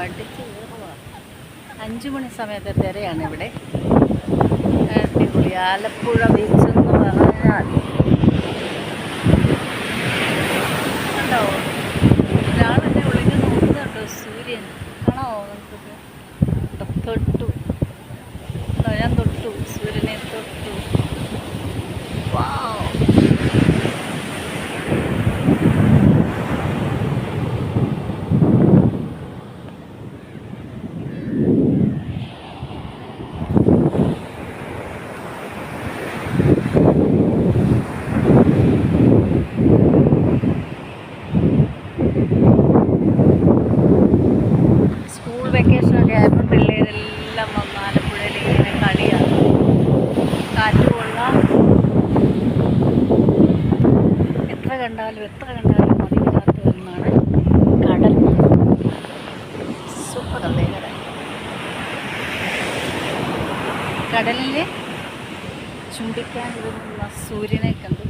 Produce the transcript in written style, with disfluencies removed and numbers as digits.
അടിച്ച് കയറുക. 5 മണി സമയത്തെ തിരയാണ് ഇവിടെ. അടിപൊളി. ആലപ്പുഴ ബീച്ച് എന്ന് പറഞ്ഞാൽ കണ്ടോ, ഒരാളെന്നെ ഒളിഞ്ഞ് നോക്കുന്നുണ്ടോ? സൂര്യൻ കാണാമോ? നമുക്കത് തൊട്ടു. ഞാൻ തൊട്ടു, സൂര്യനെ തൊട്ടു. വാവ്. സ്കൂൾ വെക്കേഷനൊക്കെ ആയപ്പോൾ പിള്ളേരെല്ലാം വന്ന് ആലപ്പുഴയിൽ ഇങ്ങനെ കളിയാണ്. കാറ്റ് കൊള്ളാം. എത്ര കണ്ടാലും മതിയില്ലാത്ത ഒന്നാണ് കടൽ. സൂപ്പറല്ലേ കടൽ? കടലിൽ ചുംബിക്കാൻ ഇരുന്നുള്ള സൂര്യനെ കണ്ട്